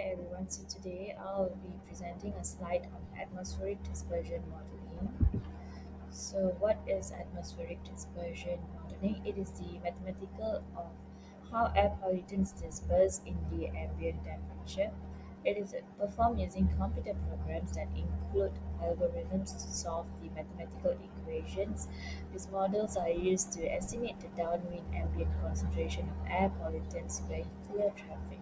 everyone. So today I'll be presenting a slide on atmospheric dispersion modeling. So what is atmospheric dispersion modeling? It is the mathematical of how air pollutants disperse in the ambient temperature. It is performed using computer programs that include algorithms to solve the mathematical equations. These models are used to estimate the downwind ambient concentration of air pollutants, vehicular traffic,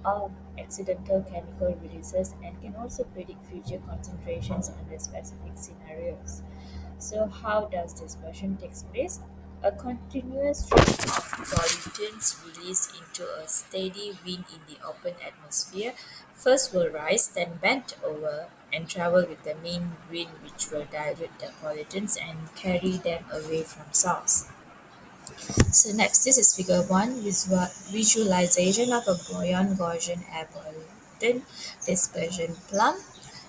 of accidental chemical releases and can also predict future concentrations under specific scenarios. So, how does dispersion take place? A continuous stream of pollutants released into a steady wind in the open atmosphere first will rise, then bend over and travel with the main wind, which will dilute the pollutants and carry them away from source. So next, this is figure 1, visualization of a buoyant Gaussian air pollutant dispersion plumb.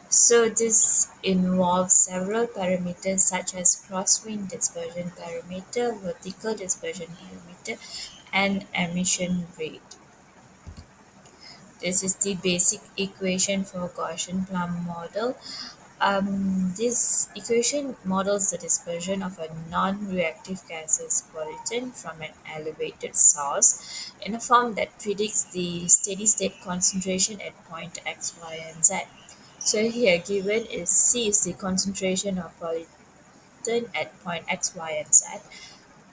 So this involves several parameters such as crosswind dispersion parameter, vertical dispersion parameter, and emission rate. This is the basic equation for Gaussian plumb model. This equation models the dispersion of a non-reactive gaseous pollutant from an elevated source in a form that predicts the steady-state concentration at point x, y, and z. So here given is C is the concentration of pollutant at point x, y, and z.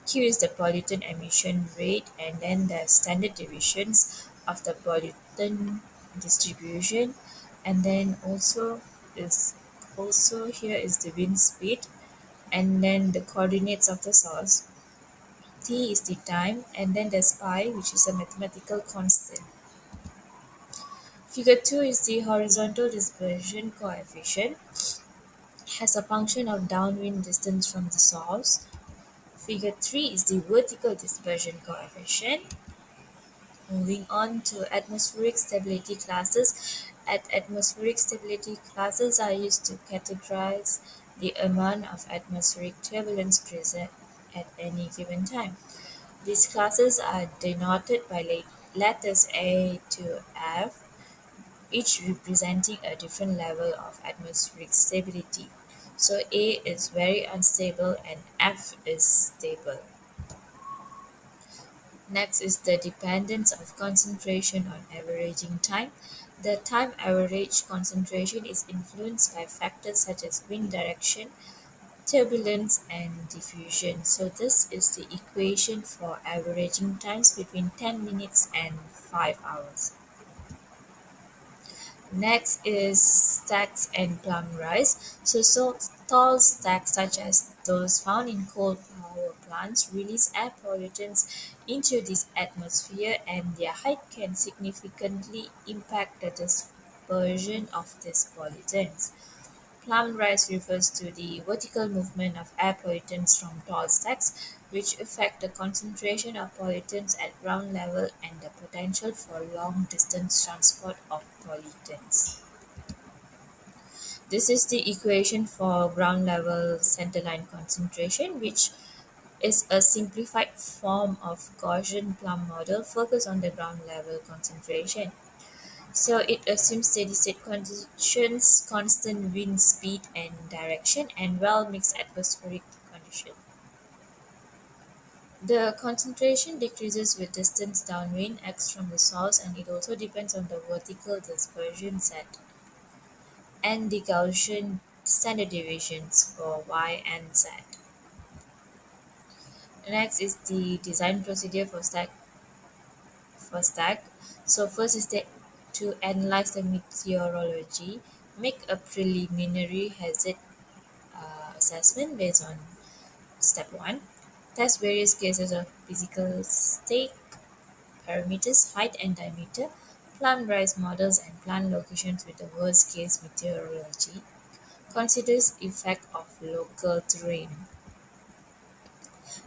Q is the pollutant emission rate, and then the standard deviations of the pollutant distribution, and then also here is the wind speed, and then the coordinates of the source. T is the time, and then there's pi, which is a mathematical constant. Figure 2 is the horizontal dispersion coefficient, has a function of downwind distance from the source. Figure 3 is the vertical dispersion coefficient. Moving on to atmospheric stability classes. Atmospheric stability classes are used to categorize the amount of atmospheric turbulence present at any given time. These classes are denoted by letters A to F, each representing a different level of atmospheric stability. So A is very unstable and F is stable. Next is the dependence of concentration on averaging time. The time average concentration is influenced by factors such as wind direction, turbulence, and diffusion. So this is the equation for averaging times between 10 minutes and 5 hours. Next is stacks and plum rise. So tall stacks such as those found in coal power plants release air pollutants into this atmosphere, and their height can significantly impact the dispersion of these pollutants. Plum rise refers to the vertical movement of air pollutants from tall stacks, which affect the concentration of pollutants at ground level and the potential for long-distance transport of pollutants. This is the equation for ground level centerline concentration, which is a simplified form of Gaussian plumb model focused on the ground level concentration. So it assumes steady-state conditions, constant wind speed and direction, and well-mixed atmospheric conditions. The concentration decreases with distance downwind x from the source, and it also depends on the vertical dispersion set and the Gaussian standard deviations for y and z. Next is the design procedure for stack. So first is to analyze the meteorology, make a preliminary hazard assessment based on step 1, test various cases of physical state parameters, height and diameter, plan rise models and plan locations with the worst case meteorology, considers effect of local terrain.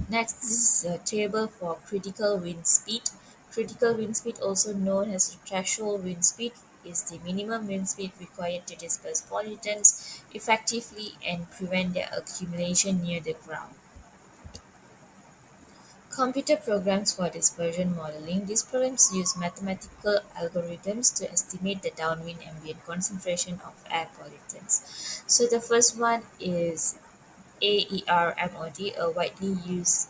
Next, this is a table for critical wind speed. Critical wind speed, also known as threshold wind speed, is the minimum wind speed required to disperse pollutants effectively and prevent their accumulation near the ground. Computer programs for dispersion modeling. These programs use mathematical algorithms to estimate the downwind ambient concentration of air pollutants. So the first one is AERMOD, a widely used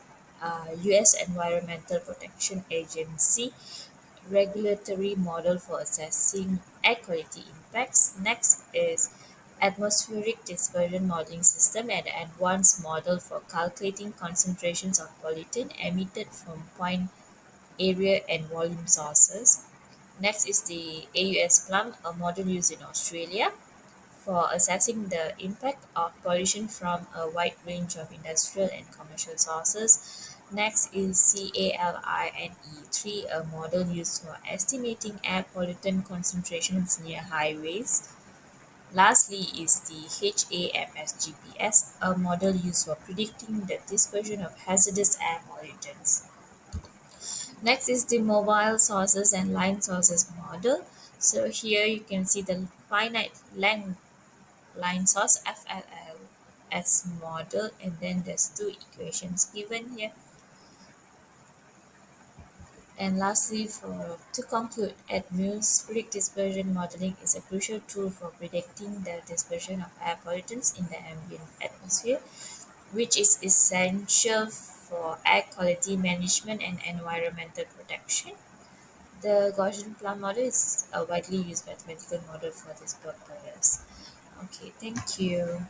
U.S. Environmental Protection Agency regulatory model for assessing air quality impacts. Next is atmospheric dispersion modeling system, an advanced model for calculating concentrations of pollutant emitted from point, area, and volume sources. Next is the AUS Plum, a model used in Australia for assessing the impact of pollution from a wide range of industrial and commercial sources. Next is CALINE3, a model used for estimating air pollutant concentrations near highways. Lastly is the HAMSGPS, a model used for predicting the dispersion of hazardous air pollutants. Next is the mobile sources and line sources model. So here you can see the finite length line source FLLS model, and then there's two equations given here. And lastly, for to conclude, atmospheric dispersion modeling is a crucial tool for predicting the dispersion of air pollutants in the ambient atmosphere, which is essential for air quality management and environmental protection. The Gaussian plum model is a widely used mathematical model for this purpose. Okay, thank you.